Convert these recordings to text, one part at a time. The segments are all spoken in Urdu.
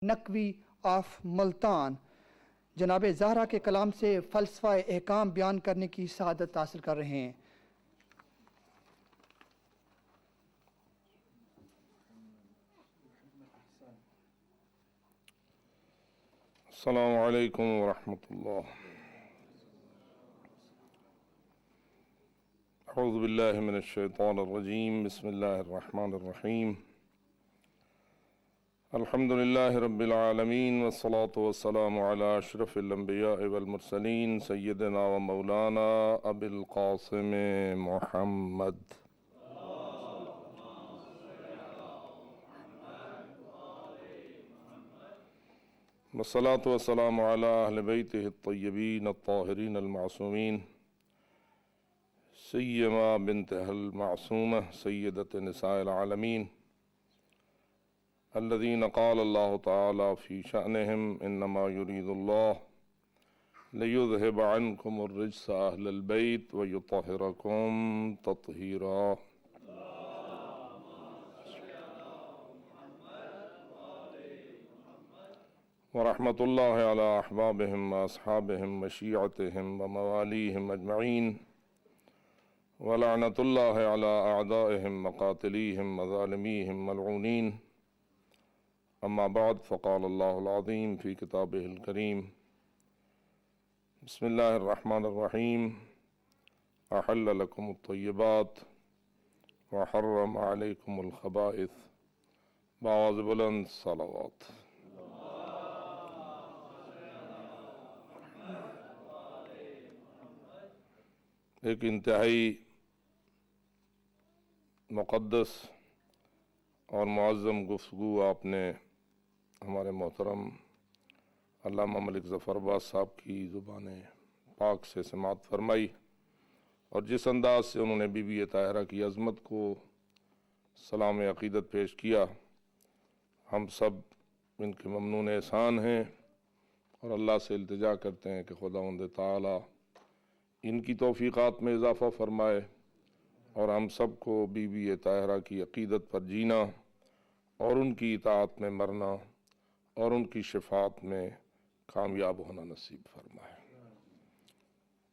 نقوی آف ملتان جناب زہرا کے کلام سے فلسفہ احکام بیان کرنے کی سعادت حاصل کر رہے ہیں۔ السلام علیکم ورحمۃ اللہ۔ اعوذ باللہ من الشیطان الرجیم، بسم اللہ الرحمن الرحیم۔ الحمد للہ رب العالمین، والصلاة والسلام علی اشرف الانبیاء والمرسلین، سیدنا و مولانا ابی القاسم محمد۔ والصلاة والسلام علی اہل بیتہ الطیبین الطاہرین المعصومین، سیما بنتہ المعصومہ سیدۃ نساء العالمین، الذین قال اللہ تعالی فی شأنہم انما یرید اللہ لیذہب عنکم الرجس اہل البیت ویطہرکم تطہیرا۔ ورحمۃ اللہ علی احبابہم واصحابہم وشیعتہم وموالیہم اجمعین، ولعنۃ اللہ علی اعدائہم وقاتلیہم وظالمیہم ملعونین۔ اما بعد، فقال اللہ العظیم فی کتابہ الکریم، بسم اللہ الرحمن الرحیم، احل لکم الطیبات وحرم علیکم الخبائث۔ بآواز بلند صلوات۔ ایک انتہائی مقدس اور معظم گفتگو آپ نے ہمارے محترم علامہ ملک ظفر عباس صاحب کی زبان پاک سے سماعت فرمائی، اور جس انداز سے انہوں نے بی بی طاہرہ کی عظمت کو سلام عقیدت پیش کیا، ہم سب ان کے ممنون احسان ہیں اور اللہ سے التجا کرتے ہیں کہ خداوند تعالی ان کی توفیقات میں اضافہ فرمائے اور ہم سب کو بی بی طاہرہ کی عقیدت پر جینا اور ان کی اطاعت میں مرنا اور ان کی شفاعت میں کامیاب ہونا نصیب فرمائے۔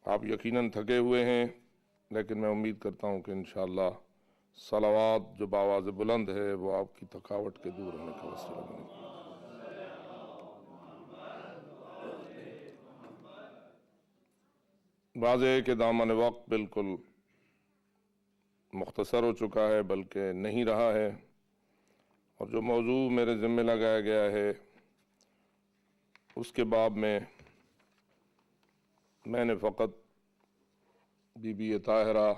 آپ یقیناً تھکے ہوئے ہیں، لیکن میں امید کرتا ہوں کہ انشاءاللہ صلوات جو بآواز بلند ہے وہ آپ کی تھکاوٹ کے دور ہونے کا وسیلہ بنے گی۔ واضح ہے کہ دامن وقت بالکل مختصر ہو چکا ہے، بلکہ نہیں رہا ہے، اور جو موضوع میرے ذمہ لگایا گیا ہے اس کے باب میں نے فقط بی بی طاہرہ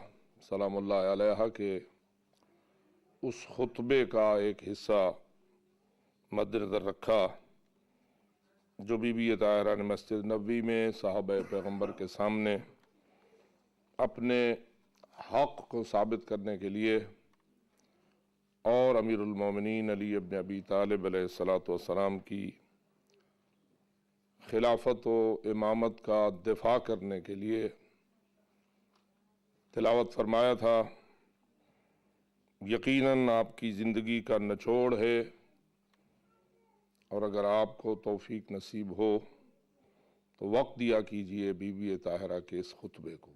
سلام اللہ علیہا کے اس خطبے کا ایک حصہ مد نظر رکھا جو بی بی طاہرہ نے مسجد نبوی میں صحابہ پیغمبر کے سامنے اپنے حق کو ثابت کرنے کے لیے اور امیر المومنین علی ابن ابی طالب علیہ السلام کی خلافت و امامت کا دفاع کرنے کے لیے تلاوت فرمایا تھا۔ یقیناً آپ کی زندگی کا نچوڑ ہے، اور اگر آپ کو توفیق نصیب ہو تو وقت دیا کیجئے بی بی طاہرہ کے اس خطبے کو،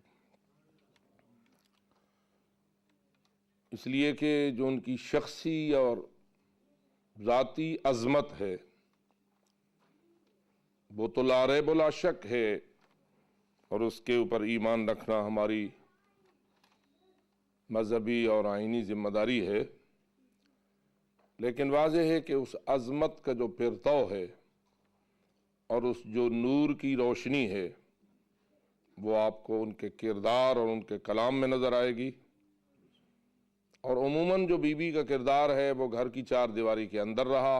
اس لیے کہ جو ان کی شخصی اور ذاتی عظمت ہے وہ تو لا ریب و لا شک ہے، اور اس کے اوپر ایمان رکھنا ہماری مذہبی اور آئینی ذمہ داری ہے، لیکن واضح ہے کہ اس عظمت کا جو پرتو ہے اور اس جو نور کی روشنی ہے وہ آپ کو ان کے کردار اور ان کے کلام میں نظر آئے گی۔ اور عموماً جو بی بی کا کردار ہے وہ گھر کی چار دیواری کے اندر رہا،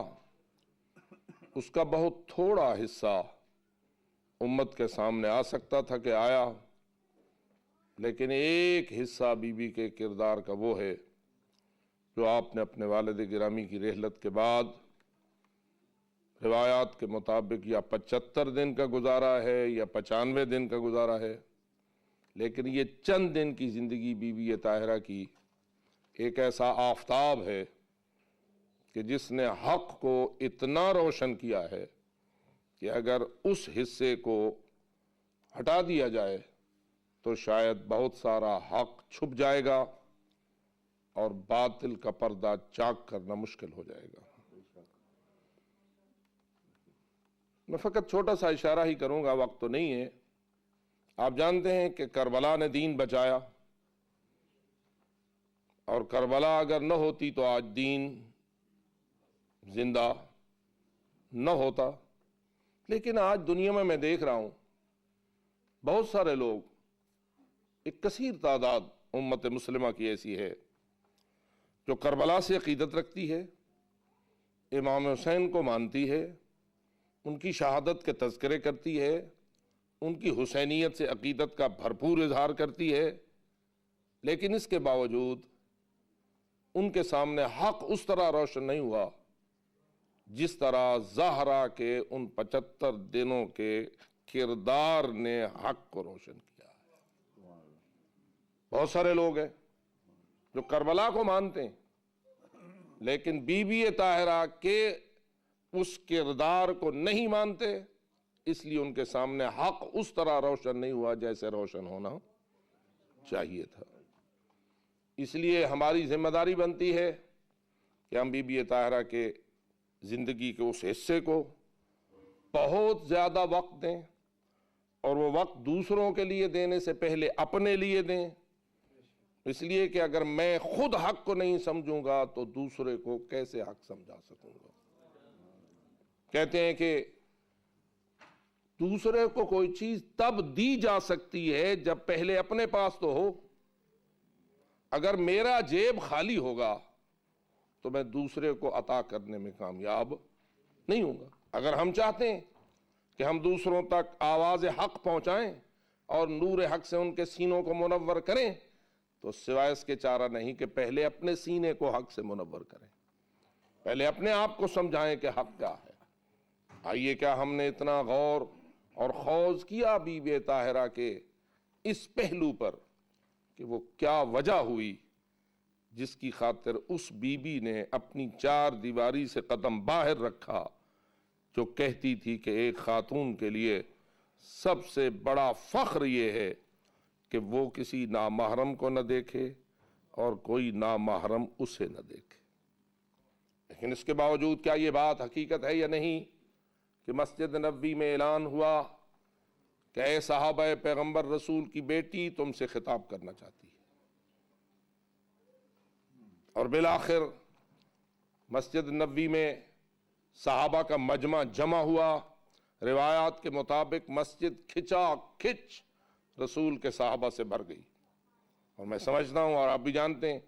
اس کا بہت تھوڑا حصہ امت کے سامنے آ سکتا تھا کہ آیا، لیکن ایک حصہ بی بی کے کردار کا وہ ہے جو آپ نے اپنے والد گرامی کی رحلت کے بعد روایات کے مطابق یا 75 دن کا گزارا ہے یا 95 دن کا گزارا ہے، لیکن یہ چند دن کی زندگی بی بی طاہرہ کی ایک ایسا آفتاب ہے کہ جس نے حق کو اتنا روشن کیا ہے کہ اگر اس حصے کو ہٹا دیا جائے تو شاید بہت سارا حق چھپ جائے گا اور باطل کا پردہ چاک کرنا مشکل ہو جائے گا۔ میں فقط چھوٹا سا اشارہ ہی کروں گا، وقت تو نہیں ہے۔ آپ جانتے ہیں کہ کربلا نے دین بچایا، اور کربلا اگر نہ ہوتی تو آج دین زندہ نہ ہوتا۔ لیکن آج دنیا میں دیکھ رہا ہوں بہت سارے لوگ، ایک کثیر تعداد امت مسلمہ کی ایسی ہے جو کربلا سے عقیدت رکھتی ہے، امام حسین کو مانتی ہے، ان کی شہادت کے تذکرے کرتی ہے، ان کی حسینیت سے عقیدت کا بھرپور اظہار کرتی ہے، لیکن اس کے باوجود ان کے سامنے حق اس طرح روشن نہیں ہوا جس طرح زہرا کے ان 75 دنوں کے کردار نے حق کو روشن کیا ہے۔ بہت سارے لوگ ہیں جو کربلا کو مانتے ہیں لیکن بی بی طاہرہ کے اس کردار کو نہیں مانتے، اس لیے ان کے سامنے حق اس طرح روشن نہیں ہوا جیسے روشن ہونا چاہیے تھا۔ اس لیے ہماری ذمہ داری بنتی ہے کہ ہم بی بی طاہرہ کے زندگی کے اس حصے کو بہت زیادہ وقت دیں، اور وہ وقت دوسروں کے لیے دینے سے پہلے اپنے لیے دیں، اس لیے کہ اگر میں خود حق کو نہیں سمجھوں گا تو دوسرے کو کیسے حق سمجھا سکوں گا۔ کہتے ہیں کہ دوسرے کو کوئی چیز تب دی جا سکتی ہے جب پہلے اپنے پاس تو ہو۔ اگر میرا جیب خالی ہوگا تو میں دوسرے کو عطا کرنے میں کامیاب نہیں ہوں گا۔ اگر ہم چاہتے ہیں کہ ہم دوسروں تک آواز حق پہنچائیں اور نور حق سے ان کے سینوں کو منور کریں تو سوائے اس کے چارہ نہیں کہ پہلے اپنے سینے کو حق سے منور کریں، پہلے اپنے آپ کو سمجھائیں کہ حق کیا ہے۔ آئیے، کیا ہم نے اتنا غور اور خوض کیا بی بی طاہرہ کے اس پہلو پر کہ وہ کیا وجہ ہوئی جس کی خاطر اس بی بی نے اپنی 4 دیواری سے قدم باہر رکھا، جو کہتی تھی کہ ایک خاتون کے لیے سب سے بڑا فخر یہ ہے کہ وہ کسی نامحرم کو نہ دیکھے اور کوئی نامحرم اسے نہ دیکھے۔ لیکن اس کے باوجود کیا یہ بات حقیقت ہے یا نہیں کہ مسجد نبوی میں اعلان ہوا کہ اے صحابہ پیغمبر رسول کی بیٹی تم سے خطاب کرنا چاہتی ہے، اور بالآخر مسجد نبوی میں صحابہ کا مجمع جمع ہوا۔ روایات کے مطابق مسجد کھچا کھچ رسول کے صحابہ سے بھر گئی، اور میں سمجھتا ہوں اور آپ بھی جانتے ہیں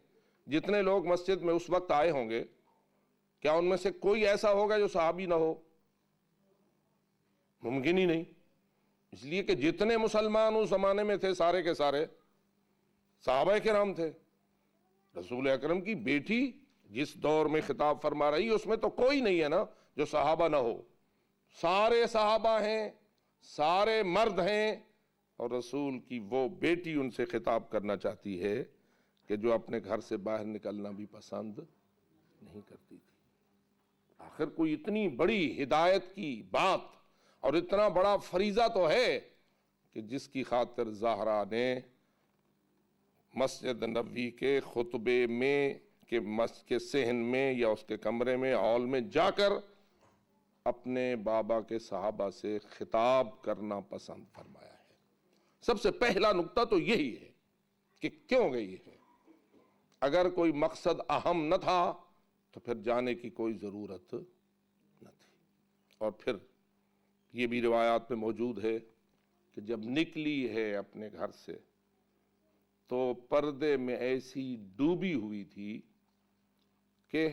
جتنے لوگ مسجد میں اس وقت آئے ہوں گے کیا ان میں سے کوئی ایسا ہوگا جو صحابی نہ ہو؟ ممکن ہی نہیں، اس لیے کہ جتنے مسلمان اس زمانے میں تھے سارے کے سارے صحابہ کرام تھے۔ رسول اکرم کی بیٹی جس دور میں خطاب فرما رہی اس میں تو کوئی نہیں ہے نا جو صحابہ نہ ہو، سارے صحابہ ہیں، سارے مرد ہیں، اور رسول کی وہ بیٹی ان سے خطاب کرنا چاہتی ہے کہ جو اپنے گھر سے باہر نکلنا بھی پسند نہیں کرتی تھی۔ آخر کوئی اتنی بڑی ہدایت کی بات اور اتنا بڑا فریضہ تو ہے کہ جس کی خاطر زہرا نے مسجد نبوی کے خطبے میں کے صحن میں یا اس کے کمرے میں ہال میں جا کر اپنے بابا کے صحابہ سے خطاب کرنا پسند فرمایا ہے۔ سب سے پہلا نقطہ تو یہی ہے کہ کیوں گئی ہے۔ اگر کوئی مقصد اہم نہ تھا تو پھر جانے کی کوئی ضرورت نہ تھی۔ اور پھر یہ بھی روایات میں موجود ہے کہ جب نکلی ہے اپنے گھر سے تو پردے میں ایسی ڈوبی ہوئی تھی کہ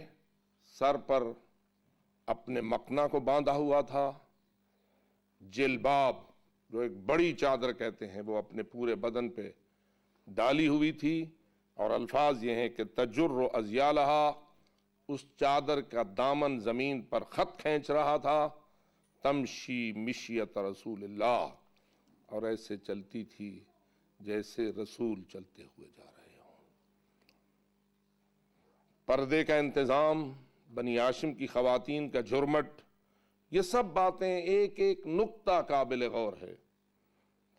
سر پر اپنے مقنا کو باندھا ہوا تھا، جلباب جو ایک بڑی چادر کہتے ہیں وہ اپنے پورے بدن پہ ڈالی ہوئی تھی، اور الفاظ یہ ہیں کہ تجر ازیالہا، اس چادر کا دامن زمین پر خط کھینچ رہا تھا، تمشی مشیت رسول اللہ، اور ایسے چلتی تھی جیسے رسول چلتے ہوئے جا رہے ہوں۔ پردے کا انتظام بنی ہاشم کی خواتین کا جھرمٹ، یہ سب باتیں ایک ایک نقطہ قابل غور ہے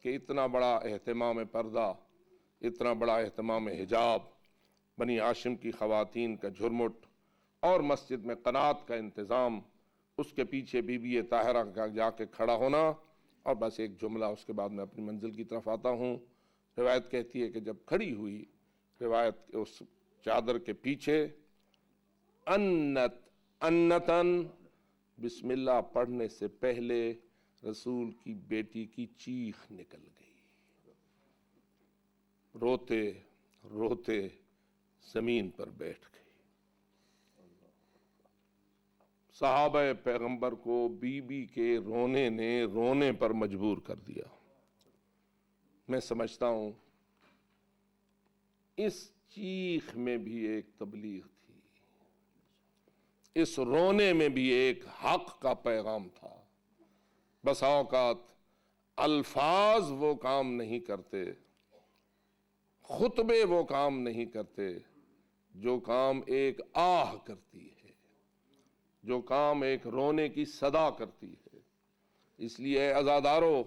کہ اتنا بڑا اہتمام پردہ، اتنا بڑا اہتمام حجاب، بنی ہاشم کی خواتین کا جھرمٹ اور مسجد میں قنات کا انتظام، اس کے پیچھے بی بی طاہرہ کا جا کے کھڑا ہونا۔ اور بس ایک جملہ، اس کے بعد میں اپنی منزل کی طرف آتا ہوں۔ روایت کہتی ہے کہ جب کھڑی ہوئی، روایت اس چادر کے پیچھے انتن بسم اللہ پڑھنے سے پہلے رسول کی بیٹی کی چیخ نکل گئی، روتے روتے زمین پر بیٹھ گئی۔ صحابہ پیغمبر کو بی بی کے رونے نے رونے پر مجبور کر دیا۔ میں سمجھتا ہوں اس چیخ میں بھی ایک تبلیغ تھی، اس رونے میں بھی ایک حق کا پیغام تھا۔ بسا اوقات الفاظ وہ کام نہیں کرتے، خطبے وہ کام نہیں کرتے جو کام ایک آہ کرتی ہے، جو کام ایک رونے کی صدا کرتی ہے۔ اس لیے اے عزادارو،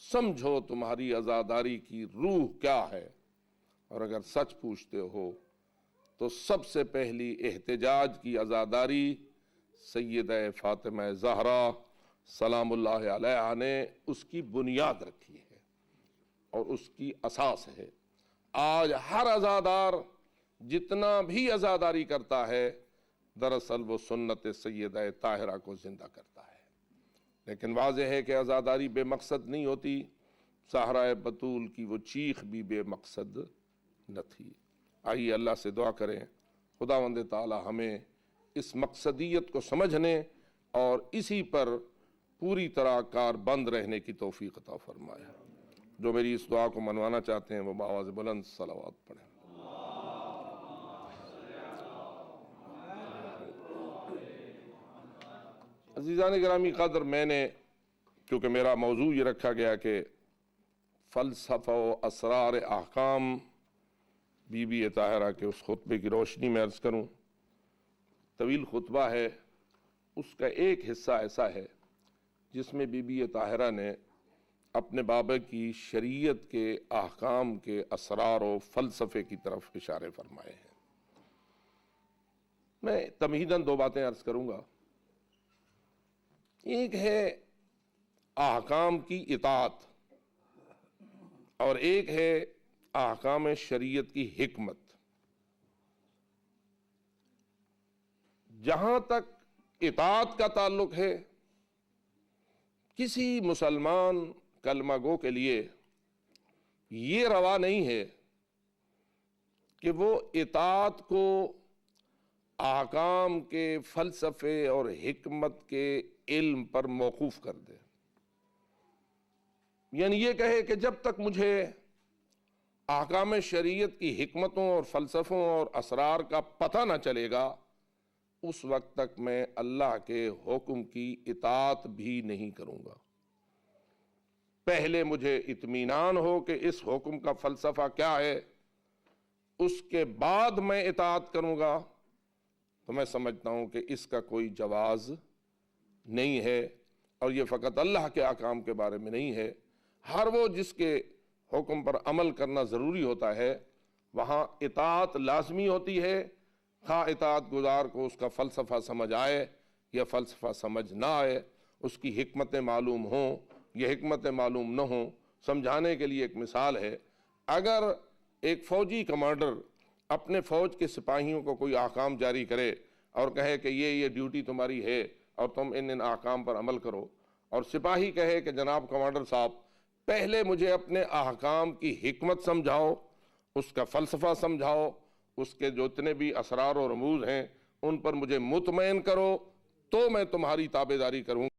سمجھو تمہاری عزاداری کی روح کیا ہے، اور اگر سچ پوچھتے ہو تو سب سے پہلی احتجاج کی عزاداری سیدہ فاطمہ زہرا سلام اللہ علیہا نے اس کی بنیاد رکھی ہے اور اس کی اساس ہے۔ آج ہر عزادار جتنا بھی عزاداری کرتا ہے، دراصل وہ سنت سیدہ طاہرہ کو زندہ کرتا ہے۔ لیکن واضح ہے کہ عزاداری بے مقصد نہیں ہوتی، زہرا بتول کی وہ چیخ بھی بے مقصد نہ تھی۔ آئیے اللہ سے دعا کریں خداوند تعالی ہمیں اس مقصدیت کو سمجھنے اور اسی پر پوری طرح کار بند رہنے کی توفیق عطا فرمائے۔ جو میری اس دعا کو منوانا چاہتے ہیں وہ بآواز بلند صلوات پڑھیں۔ عزیزان گرامی قدر، میں نے کیونکہ میرا موضوع یہ رکھا گیا کہ فلسفہ و اسرار احکام بی بی طاہرہ کے اس خطبے کی روشنی میں عرض کروں۔ طویل خطبہ ہے، اس کا ایک حصہ ایسا ہے جس میں بی بی طاہرہ نے اپنے بابا کی شریعت کے احکام کے اسرار و فلسفے کی طرف اشارے فرمائے ہیں۔ میں تمہیداً دو باتیں عرض کروں گا۔ ایک ہے احکام کی اطاعت اور ایک ہے احکام شریعت کی حکمت۔ جہاں تک اطاعت کا تعلق ہے، کسی مسلمان کلمہ گو کے لیے یہ روا نہیں ہے کہ وہ اطاعت کو احکام کے فلسفے اور حکمت کے علم پر موقوف کر دے۔ یعنی یہ کہے کہ جب تک مجھے احکام شریعت کی حکمتوں اور فلسفوں اور اسرار کا پتہ نہ چلے گا، اس وقت تک میں اللہ کے حکم کی اطاعت بھی نہیں کروں گا۔ پہلے مجھے اطمینان ہو کہ اس حکم کا فلسفہ کیا ہے، اس کے بعد میں اطاعت کروں گا، تو میں سمجھتا ہوں کہ اس کا کوئی جواز نہیں ہے۔ اور یہ فقط اللہ کے احکام کے بارے میں نہیں ہے، ہر وہ جس کے حکم پر عمل کرنا ضروری ہوتا ہے وہاں اطاعت لازمی ہوتی ہے، خواہ اطاعت گزار کو اس کا فلسفہ سمجھ آئے یا فلسفہ سمجھ نہ آئے، اس کی حکمتیں معلوم ہوں یہ حکمتیں معلوم نہ ہوں۔ سمجھانے کے لیے ایک مثال ہے، اگر ایک فوجی کمانڈر اپنے فوج کے سپاہیوں کو کوئی احکام جاری کرے اور کہے کہ یہ ڈیوٹی تمہاری ہے اور تم ان احکام پر عمل کرو، اور سپاہی کہے کہ جناب کمانڈر صاحب پہلے مجھے اپنے احکام کی حکمت سمجھاؤ، اس کا فلسفہ سمجھاؤ، اس کے جو اتنے بھی اسرار و رموز ہیں ان پر مجھے مطمئن کرو، تو میں تمہاری تابعداری کروں۔